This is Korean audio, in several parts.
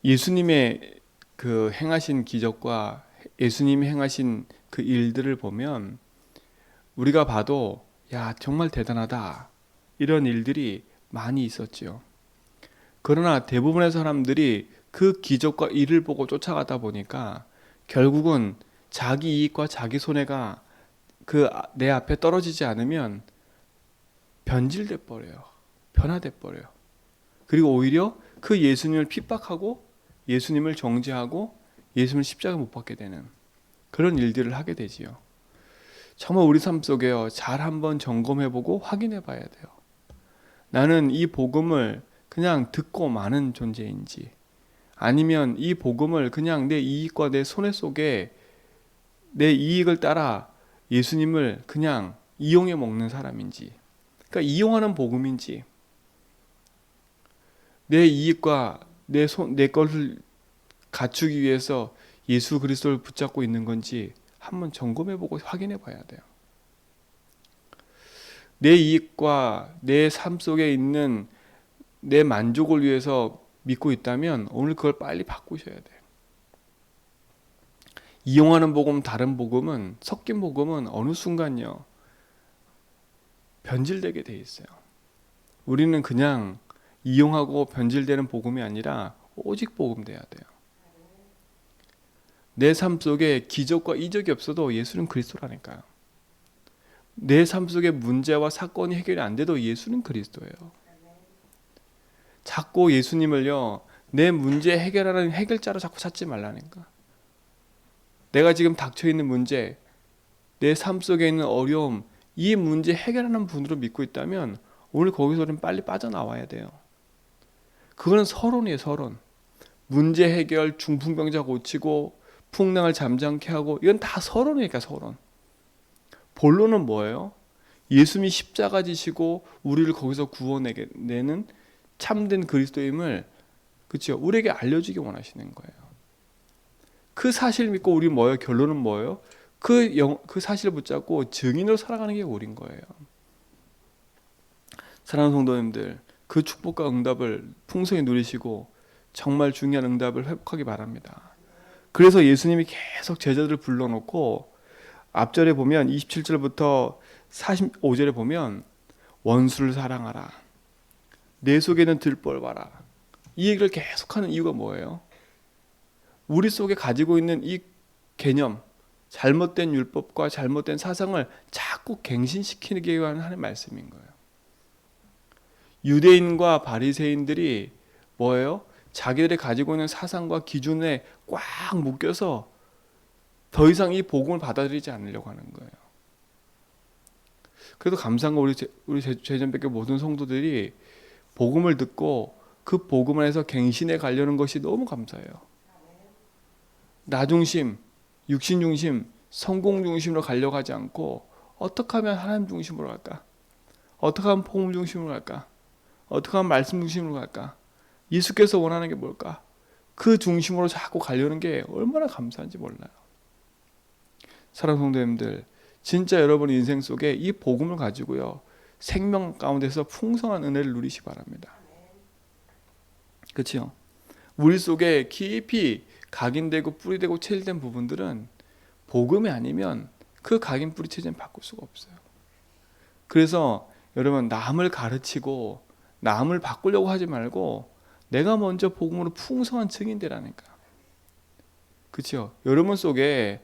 예수님의 그 행하신 기적과 예수님이 행하신 그 일들을 보면 우리가 봐도 야, 정말 대단하다. 이런 일들이 많이 있었지요. 그러나 대부분의 사람들이 그 기적과 일을 보고 쫓아가다 보니까 결국은 자기 이익과 자기 손해가 그 내 앞에 떨어지지 않으면 변질돼 버려요. 변화돼 버려요. 그리고 오히려 그 예수님을 핍박하고 예수님을 정죄하고 예수님을 십자가 못 박게 되는 그런 일들을 하게 되지요. 정말 우리 삶 속에요. 잘 한번 점검해보고 확인해봐야 돼요. 나는 이 복음을 그냥 듣고 마는 존재인지, 아니면 이 복음을 그냥 내 이익과 내 손해 속에 내 이익을 따라 예수님을 그냥 이용해 먹는 사람인지, 그러니까 이용하는 복음인지, 내 이익과 내 것을 갖추기 위해서 예수 그리스도를 붙잡고 있는 건지 한번 점검해보고 확인해봐야 돼요. 내 이익과 내 삶 속에 있는 내 만족을 위해서 믿고 있다면 오늘 그걸 빨리 바꾸셔야 돼요. 이용하는 복음, 다른 복음은, 섞인 복음은 어느 순간요 변질되게 돼 있어요. 우리는 그냥 이용하고 변질되는 복음이 아니라 오직 복음 돼야 돼요. 내 삶 속에 기적과 이적이 없어도 예수는 그리스도라니까요. 내 삶 속에 문제와 사건이 해결이 안 돼도 예수는 그리스도예요. 자꾸 예수님을요 내 문제 해결하는 해결자로 자꾸 찾지 말라니까. 내가 지금 닥쳐있는 문제, 내 삶 속에 있는 어려움, 이 문제 해결하는 분으로 믿고 있다면 오늘 거기서는 빨리 빠져나와야 돼요. 그거는 서론이에요. 서론. 문제 해결, 중풍병자 고치고 풍랑을 잠잠케 하고, 이건 다 서론이니까. 서론. 본론은 뭐예요? 예수님이 십자가 지시고 우리를 거기서 구원내는 참된 그리스도임을, 그렇죠? 우리에게 알려주기 원하시는 거예요. 그 사실 믿고 우리 뭐예요? 결론은 뭐예요? 그 사실을 붙잡고 증인으로 살아가는 게 우린 거예요. 사랑하는 성도님들, 그 축복과 응답을 풍성히 누리시고 정말 중요한 응답을 회복하기 바랍니다. 그래서 예수님이 계속 제자들을 불러놓고 앞절에 보면 27절부터 45절에 보면 원수를 사랑하라, 내 속에는 들벌 봐라, 이 얘기를 계속하는 이유가 뭐예요? 우리 속에 가지고 있는 이 개념, 잘못된 율법과 잘못된 사상을 자꾸 갱신시키기 위한 하나님의 말씀인 거예요. 유대인과 바리새인들이 뭐예요? 자기들이 가지고 있는 사상과 기준에 꽉 묶여서 더 이상 이 복음을 받아들이지 않으려고 하는 거예요. 그래도 감사한 건 우리 제전백교 모든 성도들이 복음을 듣고 그 복음 안에서 갱신해 가려는 것이 너무 감사해요. 나 중심, 육신 중심, 성공 중심으로 가려고 하지 않고 어떻게 하면 하나님 중심으로 갈까? 어떻게 하면 복음 중심으로 갈까? 어떻게 하면 말씀 중심으로 갈까? 예수께서 원하는 게 뭘까? 그 중심으로 자꾸 가려는 게 얼마나 감사한지 몰라요. 사랑하는 성도님들, 진짜 여러분 인생 속에 이 복음을 가지고요 생명 가운데서 풍성한 은혜를 누리시 바랍니다. 그렇죠? 우리 속에 깊이 각인되고 뿌리되고 체질된 부분들은 복음이 아니면 그 각인 뿌리 체질은 바꿀 수가 없어요. 그래서 여러분, 남을 가르치고 남을 바꾸려고 하지 말고 내가 먼저 복음으로 풍성한 증인 되라니까. 그렇죠? 여러분 속에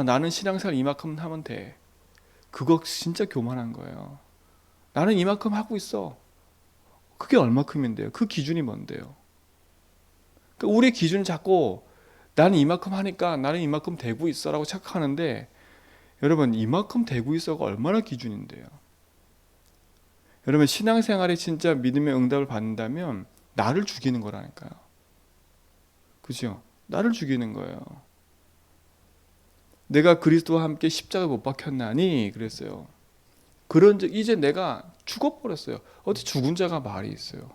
나는 신앙생활 이만큼 하면 돼, 그거 진짜 교만한 거예요. 나는 이만큼 하고 있어, 그게 얼마큼인데요? 그 기준이 뭔데요? 그러니까 우리의 기준은 자꾸 나는 이만큼 하니까 나는 이만큼 되고 있어 라고 착각하는데, 여러분 이만큼 되고 있어가 얼마나 기준인데요? 여러분 신앙생활에 진짜 믿음의 응답을 받는다면 나를 죽이는 거라니까요. 그죠? 나를 죽이는 거예요. 내가 그리스도와 함께 십자가에 못 박혔나니 그랬어요. 그런즉 이제 내가 죽어버렸어요. 어디 죽은 자가 말이 있어요?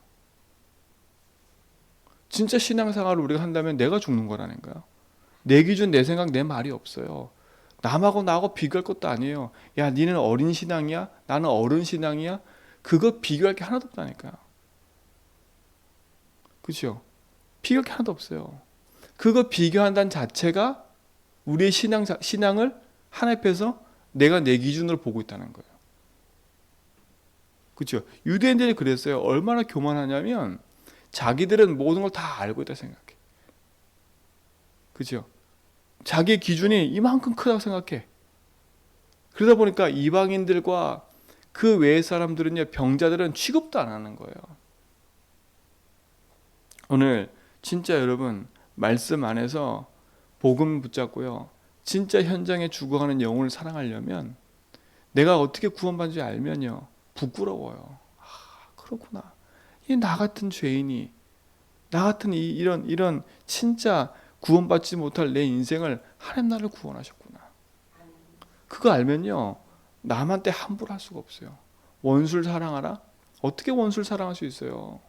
진짜 신앙생활을 우리가 한다면 내가 죽는 거라니까요. 내 기준, 내 생각, 내 말이 없어요. 남하고 나하고 비교할 것도 아니에요. 야, 니는 어린 신앙이야? 나는 어른 신앙이야? 그거 비교할 게 하나도 없다니까요. 그렇죠? 비교할 게 하나도 없어요. 그거 비교한다는 자체가 우리의 신앙을 하나님 앞에서 내가 내 기준으로 보고 있다는 거예요. 그렇죠? 유대인들이 그랬어요. 얼마나 교만하냐면 자기들은 모든 걸 다 알고 있다 생각해. 그렇죠? 자기의 기준이 이만큼 크다고 생각해. 그러다 보니까 이방인들과 그 외의 사람들은요, 병자들은 취급도 안 하는 거예요. 오늘 진짜 여러분 말씀 안에서 복음 붙잡고요, 진짜 현장에 죽어가는 영혼을 사랑하려면 내가 어떻게 구원받는지 알면요, 부끄러워요. 아, 그렇구나. 이 나 같은 죄인이, 나 같은 이런 진짜 구원받지 못할 내 인생을 하나님 나를 구원하셨구나. 그거 알면요, 남한테 함부로 할 수가 없어요. 원수를 사랑하라? 어떻게 원수를 사랑할 수 있어요?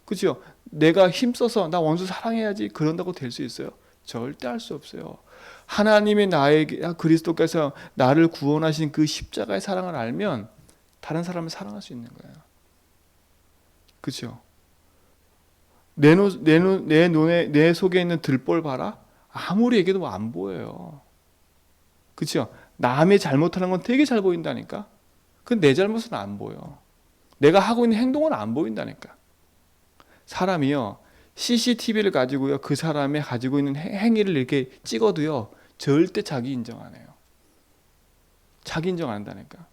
그죠? 내가 힘써서 나 원수 사랑해야지 그런다고 될 수 있어요? 절대 할 수 없어요. 하나님의 나에게 그리스도께서 나를 구원하신 그 십자가의 사랑을 알면 다른 사람을 사랑할 수 있는 거예요. 그죠? 내 속에 있는 들볼 봐라? 아무리 얘기해도 안 보여요. 그죠? 남의 잘못하는 건 되게 잘 보인다니까? 근데 내 잘못은 안 보여. 내가 하고 있는 행동은 안 보인다니까. 사람이요, CCTV를 가지고요, 그 사람의 가지고 있는 행위를 이렇게 찍어도요, 절대 자기 인정 안 해요. 자기 인정 안 한다니까.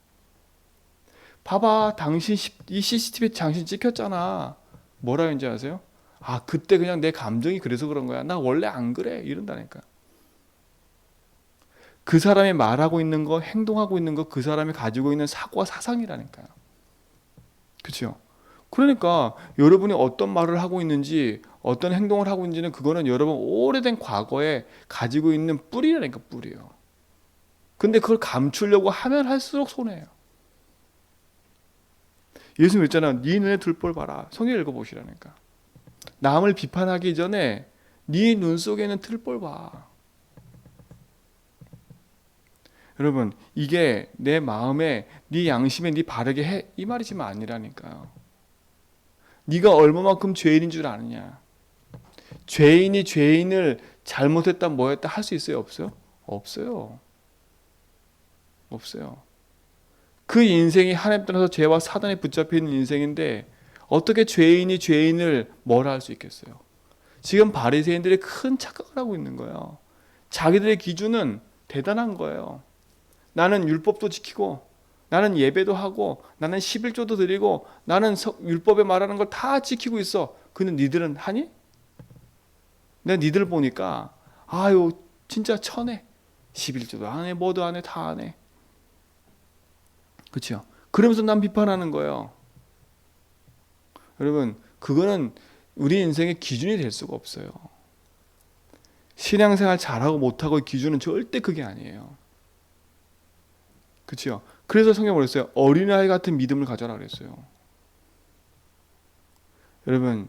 봐봐, 당신 이 CCTV 당신 찍혔잖아. 뭐라 했는지 아세요? 아, 그때 그냥 내 감정이 그래서 그런 거야. 나 원래 안 그래. 이런다니까. 그 사람이 말하고 있는 거, 행동하고 있는 거, 그 사람이 가지고 있는 사고와 사상이라니까요. 그렇죠? 그러니까 여러분이 어떤 말을 하고 있는지, 어떤 행동을 하고 있는지는 그거는 여러분 오래된 과거에 가지고 있는 뿌리라니까, 뿌리요. 근데 그걸 감추려고 하면 할수록 손해예요. 예수님 했잖아. 네 눈에 들볼 봐라. 성경 읽어보시라니까. 남을 비판하기 전에 네 눈 속에는 들볼 봐. 여러분, 이게 내 마음에, 네 양심에 네 바르게 해, 이 말이지만 아니라니까요. 네가 얼마만큼 죄인인 줄 아느냐. 죄인이 죄인을 잘못했다 뭐했다 할 수 있어요? 없어요? 없어요. 없어요. 그 인생이 하나님 떠나서 죄와 사단에 붙잡혀 있는 인생인데 어떻게 죄인이 죄인을 뭐라 할 수 있겠어요? 지금 바리새인들이 큰 착각을 하고 있는 거예요. 자기들의 기준은 대단한 거예요. 나는 율법도 지키고, 나는 예배도 하고, 나는 11조도 드리고, 나는 율법에 말하는 걸 다 지키고 있어. 근데 니들은 하니? 내가 니들 보니까 아유 진짜 천해. 11조도 안 해, 뭐도 안 해, 다 안 해. 그렇죠? 그러면서 난 비판하는 거예요. 여러분, 그거는 우리 인생의 기준이 될 수가 없어요. 신앙생활 잘하고 못하고의 기준은 절대 그게 아니에요. 그렇죠? 그래서 성경에 그랬어요. 어린아이 같은 믿음을 가져라 그랬어요. 여러분,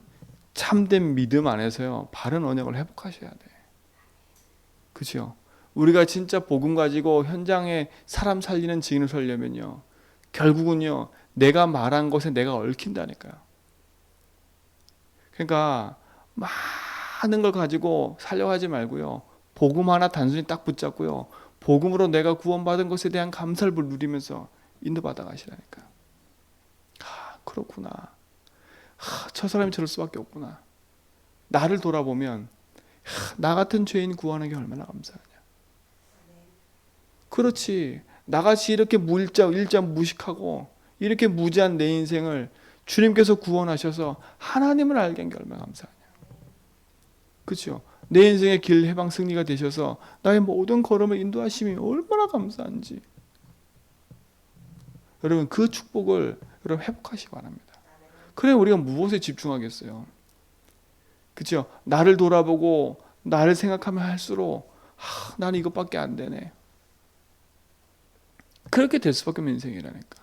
참된 믿음 안에서요, 바른 언약을 회복하셔야 돼. 그렇죠? 우리가 진짜 복음 가지고 현장에 사람 살리는 증인을 살려면요, 결국은요, 내가 말한 것에 내가 얽힌다니까요. 그러니까 많은 걸 가지고 살려고 하지 말고요, 복음 하나 단순히 딱 붙잡고요, 복음으로 내가 구원받은 것에 대한 감사를 누리면서 인도받아 가시라니까. 아, 그렇구나. 아, 저 사람이 저럴 수밖에 없구나. 나를 돌아보면 나 같은 죄인 구하는 게 얼마나 감사하냐. 그렇지. 나같이 이렇게 일자 무식하고 이렇게 무지한 내 인생을 주님께서 구원하셔서 하나님을 알게 한 게 얼마나 감사하냐. 그렇죠? 내 인생의 길 해방 승리가 되셔서 나의 모든 걸음을 인도하심이 얼마나 감사한지. 여러분, 그 축복을 여러분 회복하시기 바랍니다. 그래 우리가 무엇에 집중하겠어요? 그렇죠? 나를 돌아보고 나를 생각하면 할수록 나는 이것밖에 안 되네. 그렇게 될 수밖에 없는 인생이라니까.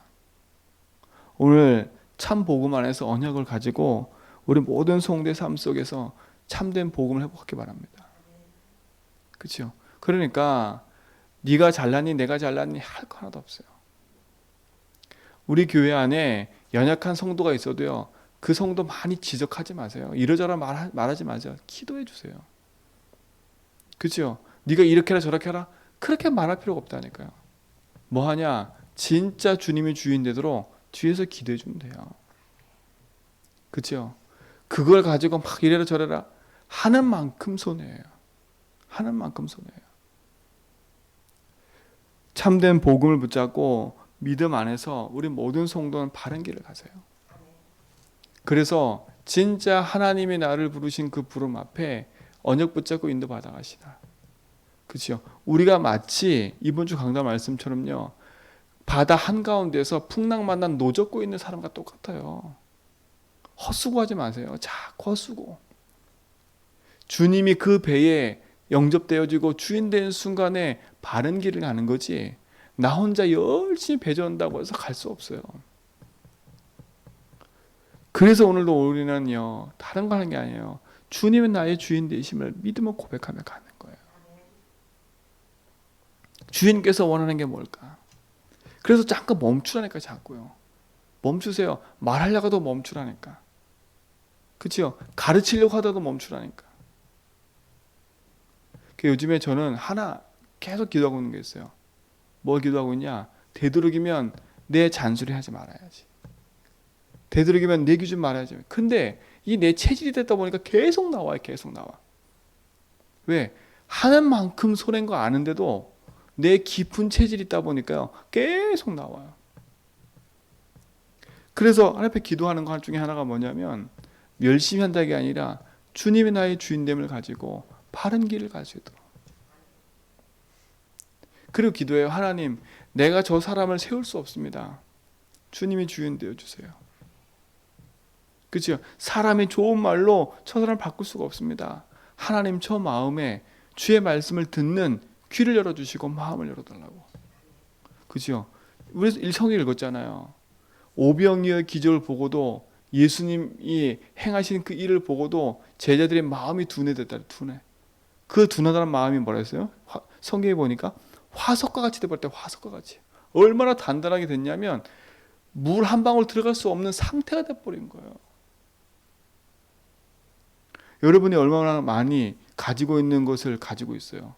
오늘 참 복음 안에서 언약을 가지고 우리 모든 성도의 삶 속에서 참된 복음을 회복하기 바랍니다. 그렇죠? 그러니까 네가 잘났니 내가 잘났니 할 거 하나도 없어요. 우리 교회 안에 연약한 성도가 있어도요, 그 성도 많이 지적하지 마세요. 이러저러 말하지 마세요. 기도해 주세요. 그죠? 네가 이렇게 해라 저렇게 해라 그렇게 말할 필요가 없다니까요. 뭐 하냐? 진짜 주님이 주인 되도록 뒤에서 기도해 주면 돼요. 그죠? 그걸 가지고 막 이래라 저래라 하는 만큼 손해예요. 하는 만큼 손해예요. 참된 복음을 붙잡고 믿음 안에서 우리 모든 성도는 바른 길을 가세요. 그래서 진짜 하나님이 나를 부르신 그 부름 앞에 언약 붙잡고 인도받아 가시다. 그렇죠? 우리가 마치 이번 주 강단 말씀처럼요. 바다 한가운데서 풍랑 만난 노젓고 있는 사람과 똑같아요. 헛수고하지 마세요. 자꾸 헛수고. 주님이 그 배에 영접되어지고 주인 되는 순간에 바른 길을 가는 거지. 나 혼자 열심히 배 전다고 해서 갈 수 없어요. 그래서 오늘도 우리는요. 다른 거 하는 게 아니에요. 주님은 나의 주인 되심을 믿음으로 고백하며 가는 거예요. 주인께서 원하는 게 뭘까? 그래서 잠깐 멈추라니까 자꾸요. 멈추세요. 말하려고도 멈추라니까. 그렇죠? 가르치려고 하다도 멈추라니까. 요즘에 저는 하나 계속 기도하고 있는 게 있어요. 뭘 기도하고 있냐? 되도록이면 내 잔소리 하지 말아야지. 되도록이면 내 기준 말아야지. 근데 이 내 체질이 됐다 보니까 계속 나와요. 계속 나와. 왜? 하는 만큼 손해인 거 아는데도 내 깊은 체질이 있다 보니까요. 계속 나와요. 그래서 하나님 앞에 기도하는 것 중에 하나가 뭐냐면 열심히 한다는 게 아니라 주님이 나의 주인됨을 가지고 바른 길을 갈 수 있도록. 그리고 기도해요. 하나님, 내가 저 사람을 세울 수 없습니다. 주님이 주인 되어 주세요. 그렇죠? 사람이 좋은 말로 저 사람을 바꿀 수가 없습니다. 하나님 저 마음에 주의 말씀을 듣는 귀를 열어주시고 마음을 열어달라고. 그렇죠? 우리 성경 읽었잖아요. 오병이어의 기적을 보고도 예수님이 행하신 그 일을 보고도 제자들의 마음이 둔해됐다. 둔해. 그 둔하다는 마음이 뭐라 했어요? 성경에 보니까 화석과 같이 돼버렸대. 화석과 같이. 얼마나 단단하게 됐냐면 물 한 방울 들어갈 수 없는 상태가 돼버린 거예요. 여러분이 얼마나 많이 가지고 있는 것을 가지고 있어요.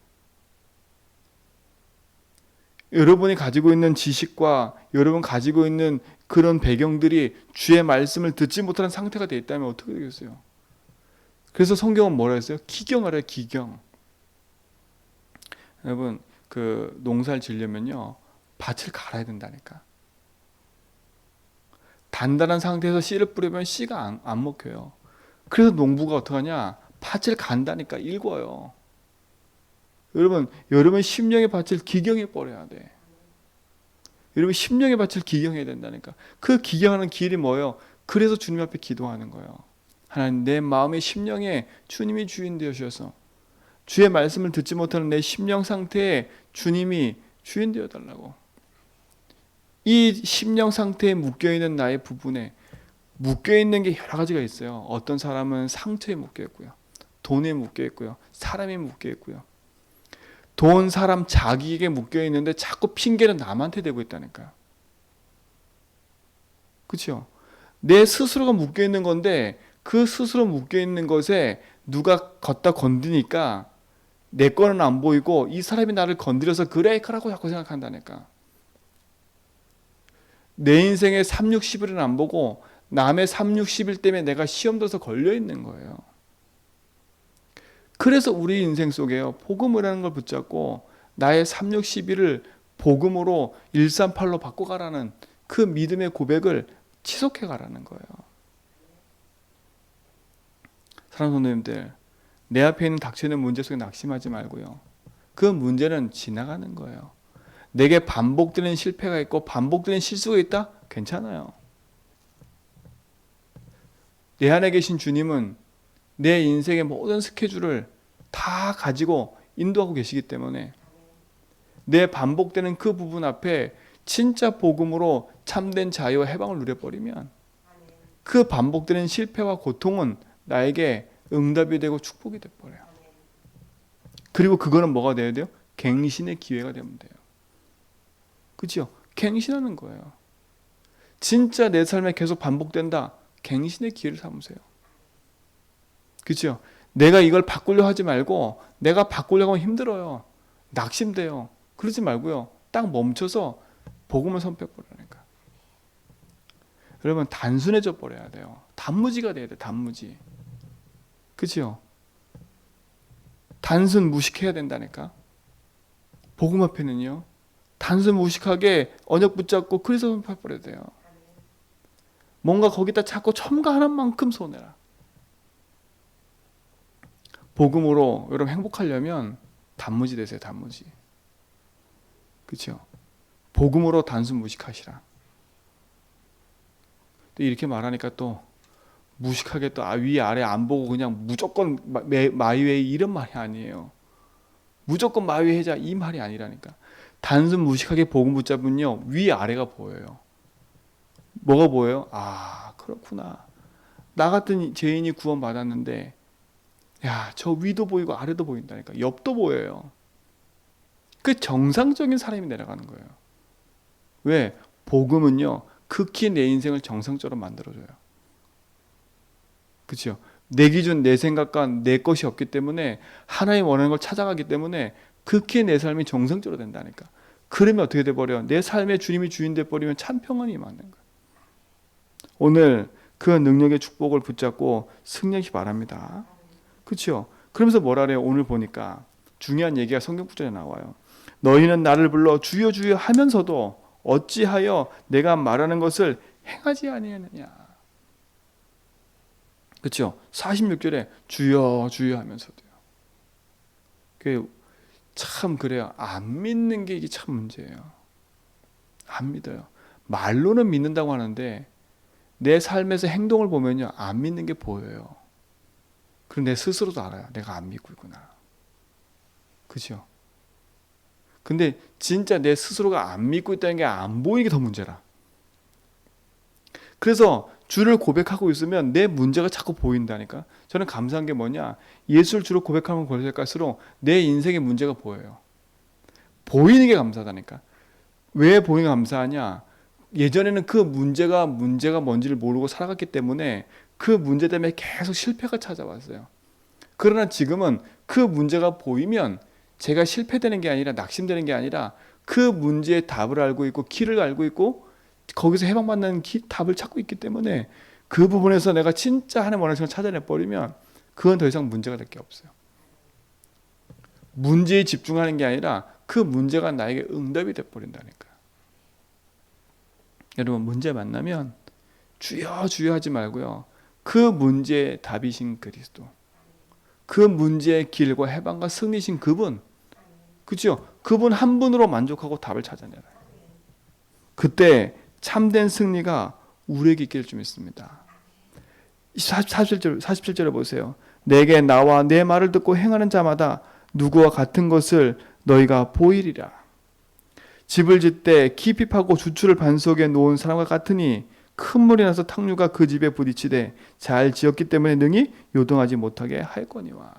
여러분이 가지고 있는 지식과 여러분 가지고 있는 그런 배경들이 주의 말씀을 듣지 못하는 상태가 되어 있다면 어떻게 되겠어요? 그래서 성경은 뭐라 했어요? 기경하래요. 기경. 여러분 그 농사를 지려면요 밭을 갈아야 된다니까. 단단한 상태에서 씨를 뿌리면 씨가 안 먹혀요. 그래서 농부가 어떡하냐? 밭을 간다니까 읽어요. 여러분 심령의 밭을 기경해 버려야 돼. 여러분 심령의 밭을 기경해야 된다니까. 그 기경하는 길이 뭐예요? 그래서 주님 앞에 기도하는 거예요. 하나님 내 마음의 심령에 주님이 주인 되셔서 주의 말씀을 듣지 못하는 내 심령 상태에 주님이 주인 되어 달라고. 이 심령 상태에 묶여있는 나의 부분에 묶여있는 게 여러 가지가 있어요. 어떤 사람은 상처에 묶여있고요. 돈에 묶여있고요. 사람에 묶여있고요. 돈, 사람, 자기에게 묶여있는데 자꾸 핑계는 남한테 대고 있다니까요. 그렇죠? 내 스스로가 묶여있는 건데 그 스스로 묶여있는 것에 누가 걷다 건드니까 내 거는 안 보이고 이 사람이 나를 건드려서 그래 그라고 자꾸 생각한다니까. 내 인생의 3, 60일은 안 보고 남의 3, 60일 때문에 내가 시험 들어서 걸려있는 거예요. 그래서 우리 인생 속에요. 복음이라는 걸 붙잡고 나의 3, 60일을 복음으로 138로 바꿔가라는 그 믿음의 고백을 지속해 가라는 거예요. 사랑하는 성도님들, 내 앞에 있는 닥쳐있는 문제 속에 낙심하지 말고요. 그 문제는 지나가는 거예요. 내게 반복되는 실패가 있고 반복되는 실수가 있다? 괜찮아요. 내 안에 계신 주님은 내 인생의 모든 스케줄을 다 가지고 인도하고 계시기 때문에 내 반복되는 그 부분 앞에 진짜 복음으로 참된 자유와 해방을 누려버리면 그 반복되는 실패와 고통은 나에게 응답이 되고 축복이 돼버려요. 그리고 그거는 뭐가 돼야 돼요? 갱신의 기회가 되면 돼요. 그렇죠? 갱신하는 거예요. 진짜 내 삶에 계속 반복된다. 갱신의 기회를 삼으세요. 그렇죠? 내가 이걸 바꾸려 하지 말고 내가 바꾸려고 하면 힘들어요. 낙심돼요. 그러지 말고요. 딱 멈춰서 복음을 선포해버리라니까. 여러분 단순해져 버려야 돼요. 단무지가 돼야 돼. 단무지. 그렇죠? 단순 무식해야 된다니까. 복음 앞에는요. 단순 무식하게 언약 붙잡고 그리스도 선포해버려야 돼요. 뭔가 거기다 자꾸 첨가하는 만큼 손해라. 복음으로 여러분 행복하려면 단무지 되세요. 단무지. 그렇죠? 복음으로 단순 무식하시라. 또 이렇게 말하니까 또 무식하게 또 위 아래 안 보고 그냥 무조건 마이웨이 이런 말이 아니에요. 무조건 마이웨이 해자 이 말이 아니라니까. 단순 무식하게 복음 붙잡으면요 위 아래가 보여요. 뭐가 보여요? 아 그렇구나. 나 같은 죄인이 구원 받았는데 야, 저 위도 보이고 아래도 보인다니까. 옆도 보여요. 그 정상적인 사람이 내려가는 거예요. 왜? 복음은요 극히 내 인생을 정상적으로 만들어줘요. 그렇죠? 내 기준, 내 생각과 내 것이 없기 때문에 하나님 원하는 걸 찾아가기 때문에 극히 내 삶이 정상적으로 된다니까. 그러면 어떻게 돼버려? 내 삶의 주님이 주인 돼버리면 참 평안이 임하는 거예요. 오늘 그 능력의 축복을 붙잡고 승리하기 바랍니다. 그렇죠? 그러면서 뭐라 그래요? 오늘 보니까 중요한 얘기가 성경 구절에 나와요. 너희는 나를 불러 주여 주여 하면서도 어찌하여 내가 말하는 것을 행하지 아니하느냐. 그렇죠? 46절에 주여 주여 하면서도요. 그 참 그래요. 안 믿는 게 이게 참 문제예요. 안 믿어요. 말로는 믿는다고 하는데 내 삶에서 행동을 보면요 안 믿는 게 보여요. 그럼 내 스스로도 알아요. 내가 안 믿고 있구나. 그죠? 근데 진짜 내 스스로가 안 믿고 있다는 게 안 보이는 게 더 문제라. 그래서 주를 고백하고 있으면 내 문제가 자꾸 보인다니까. 저는 감사한 게 뭐냐. 예수를 주로 고백하면 고백할수록 내 인생의 문제가 보여요. 보이는 게 감사하다니까. 왜 보이는 게 감사하냐. 예전에는 그 문제가 뭔지를 모르고 살아갔기 때문에 그 문제 때문에 계속 실패가 찾아왔어요. 그러나 지금은 그 문제가 보이면 제가 실패되는 게 아니라 낙심되는 게 아니라 그 문제의 답을 알고 있고 길을 알고 있고 거기서 해방받는 답을 찾고 있기 때문에 그 부분에서 내가 진짜 하나님 원하시는 걸 찾아내버리면 그건 더 이상 문제가 될 게 없어요. 문제에 집중하는 게 아니라 그 문제가 나에게 응답이 돼버린다니까. 여러분 문제 만나면 주여 주여 하지 말고요. 그 문제의 답이신 그리스도, 그 문제의 길과 해방과 승리신 그분, 그렇죠? 그분 한 분으로 만족하고 답을 찾아내라. 그때 참된 승리가 우리에게 있길 좀 있습니다. 47절에 보세요. 내게 나와 내 말을 듣고 행하는 자마다 누구와 같은 것을 너희가 보이리라. 집을 짓되 깊이 파고 주추를 반석에 놓은 사람과 같으니 큰 물이 나서 탕류가 그 집에 부딪히되 잘 지었기 때문에 능히 요동하지 못하게 하였거니와.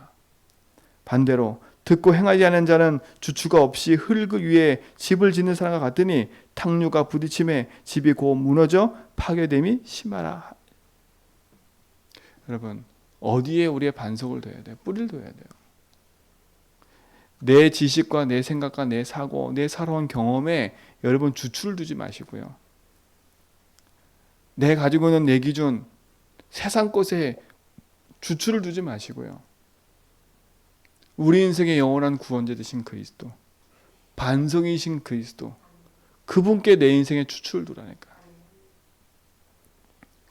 반대로 듣고 행하지 않은 자는 주추가 없이 흙 위에 집을 짓는 사람과 같으니 탕류가 부딪힘에 집이 곧 무너져 파괴됨이 심하라. 여러분 어디에 우리의 반석을 둬야 돼요? 뿌리를 둬야 돼요. 내 지식과 내 생각과 내 사고, 내 살아온 경험에 여러분 주추를 두지 마시고요. 내 가지고 있는 내 기준, 세상 것에 주추를 두지 마시고요. 우리 인생의 영원한 구원자 되신 그리스도, 반석이신 그리스도, 그분께 내 인생의 주추를 두라니까.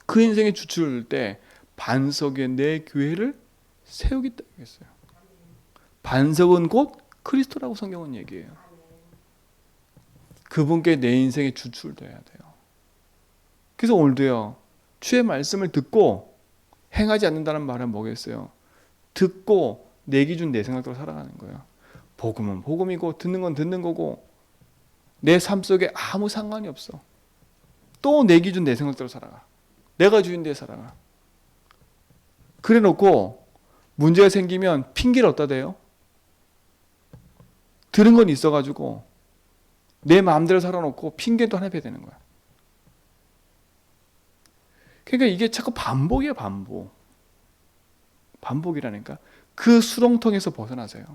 그 인생의 주추를 둘 때 반석에 내 교회를 세우겠다고 했어요. 반석은 곧 그리스도라고 성경은 얘기해요. 그분께 내 인생의 주추를 둬야 돼요. 그래서 오늘도요. 주의 말씀을 듣고 행하지 않는다는 말은 뭐겠어요? 듣고 내 기준 내 생각대로 살아가는 거예요. 복음은 복음이고 듣는 건 듣는 거고 내 삶 속에 아무 상관이 없어. 또 내 기준 내 생각대로 살아가. 내가 주인데 살아가. 그래 놓고 문제가 생기면 핑계를 어디다 대요? 들은 건 있어가지고 내 마음대로 살아놓고 핑계도 하나 해야 되는 거야. 그러니까 이게 자꾸 반복이에요, 반복. 반복이라니까. 그 수렁통에서 벗어나세요.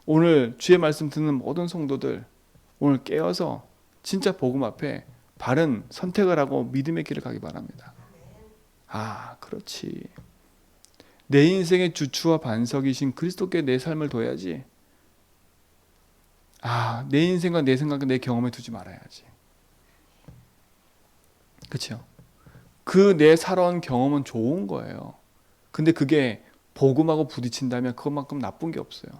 오늘 주의 말씀 듣는 모든 성도들, 오늘 깨어서 진짜 복음 앞에 바른 선택을 하고 믿음의 길을 가기 바랍니다. 아, 그렇지. 내 인생의 주추와 반석이신 그리스도께 내 삶을 둬야지. 아, 내 인생과 내 생각과 내 경험에 두지 말아야지. 그렇죠? 그 내 살아온 경험은 좋은 거예요. 근데 그게 복음하고 부딪힌다면 그것만큼 나쁜 게 없어요.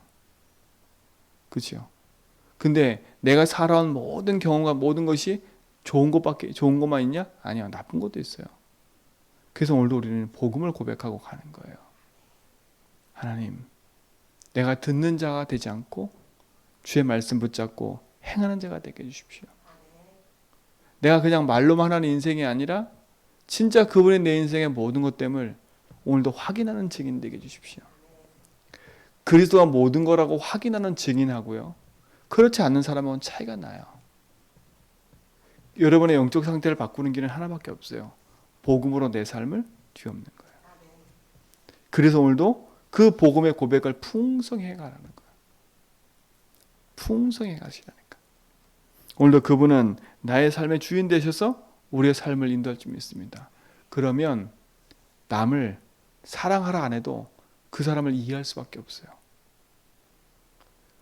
그렇죠? 근데 내가 살아온 모든 경험과 모든 것이 좋은 것만 있냐? 아니야, 나쁜 것도 있어요. 그래서 오늘도 우리는 복음을 고백하고 가는 거예요. 하나님, 내가 듣는 자가 되지 않고 주의 말씀 붙잡고 행하는 자가 되게 해주십시오. 내가 그냥 말로만 하는 인생이 아니라 진짜 그분의 내 인생의 모든 것됨을 오늘도 확인하는 증인 되게 해주십시오. 그리스도가 모든 거라고 확인하는 증인하고요, 그렇지 않는 사람은 차이가 나요. 여러분의 영적 상태를 바꾸는 길은 하나밖에 없어요. 복음으로 내 삶을 뒤엎는 거예요. 그래서 오늘도 그 복음의 고백을 풍성히 해가라는 거예요. 풍성히 가시라니까. 오늘도 그분은 나의 삶의 주인 되셔서 우리의 삶을 인도할 줄 믿습니다. 그러면 남을 사랑하라 안 해도 그 사람을 이해할 수밖에 없어요.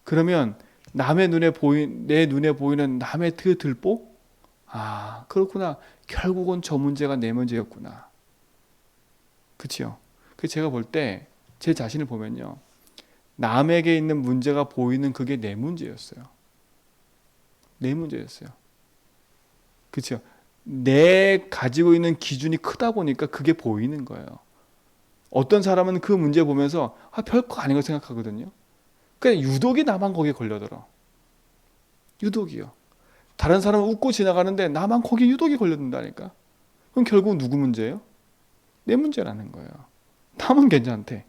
그러면 내 눈에 보이는 남의 그 들보? 아, 그렇구나. 결국은 저 문제가 내 문제였구나. 그렇죠? 그 제가 볼 때 제 자신을 보면요, 남에게 있는 문제가 보이는 그게 내 문제였어요. 내 문제였어요. 그렇죠? 내 가지고 있는 기준이 크다 보니까 그게 보이는 거예요. 어떤 사람은 그 문제 보면서 별거 아닌 거 생각하거든요. 그냥 유독이 나만 거기에 걸려들어. 유독이요. 다른 사람은 웃고 지나가는데 나만 거기에 유독이 걸려든다니까. 그럼 결국 누구 문제예요? 내 문제라는 거예요. 남은 괜찮대.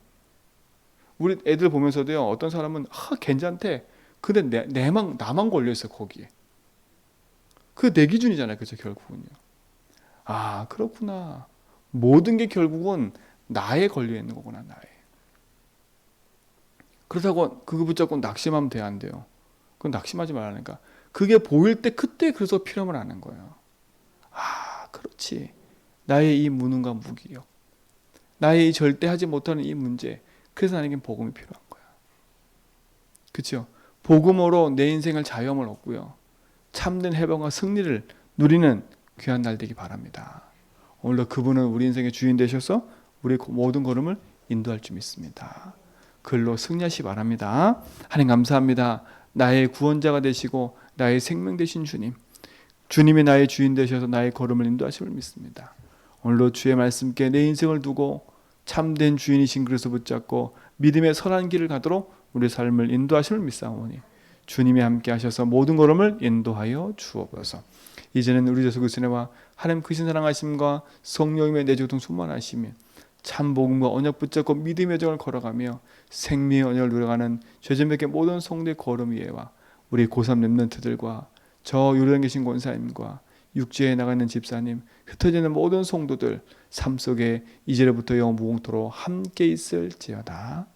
우리 애들 보면서도요, 어떤 사람은 괜찮대. 근데 나만 걸려있어 거기에. 그게 내 기준이잖아요. 그죠? 결국은요. 아, 그렇구나. 모든 게 결국은 나에 걸려있는 거구나. 나에. 그렇다고 그거 붙잡고 낙심하면 돼? 안 돼요. 그건 낙심하지 말라니까. 그게 보일 때 그때 그래서 필요함을 아는 거예요. 아, 그렇지. 나의 이 무능과 무기력, 나의 이 절대 하지 못하는 이 문제, 그래서 나에겐 복음이 필요한 거야. 그렇죠? 복음으로 내 인생을 자유함을 얻고요, 참된 해방과 승리를 누리는 귀한 날 되기 바랍니다. 오늘도 그분은 우리 인생의 주인 되셔서 우리의 모든 걸음을 인도할 줄 믿습니다. 그걸로 승리하시 바랍니다. 하나님 감사합니다. 나의 구원자가 되시고 나의 생명 되신 주님, 주님이 나의 주인 되셔서 나의 걸음을 인도하심을 믿습니다. 오늘도 주의 말씀께 내 인생을 두고 참된 주인이신 그리스도 붙잡고 믿음의 선한 길을 가도록 우리 삶을 인도하심을 믿사오니 주님이 함께 하셔서 모든 걸음을 인도하여 주옵소서. 이제는 우리 예수 그리스도의 은혜와 하나님 크신 사랑하심과 성령님의 내주동 충만하심이 참 복음과 언약 붙잡고 믿음의 여정을 걸어가며 생명의 언약을 누려가는 죄전백의 모든 성도의 걸음 위에와 우리 고3 렘넌트들과 저 요르단 계신 권사님과 육지에 나가는 집사님, 흩어져 있는 모든 성도들 삶 속에 이제로부터 영원토록 함께 있을지어다.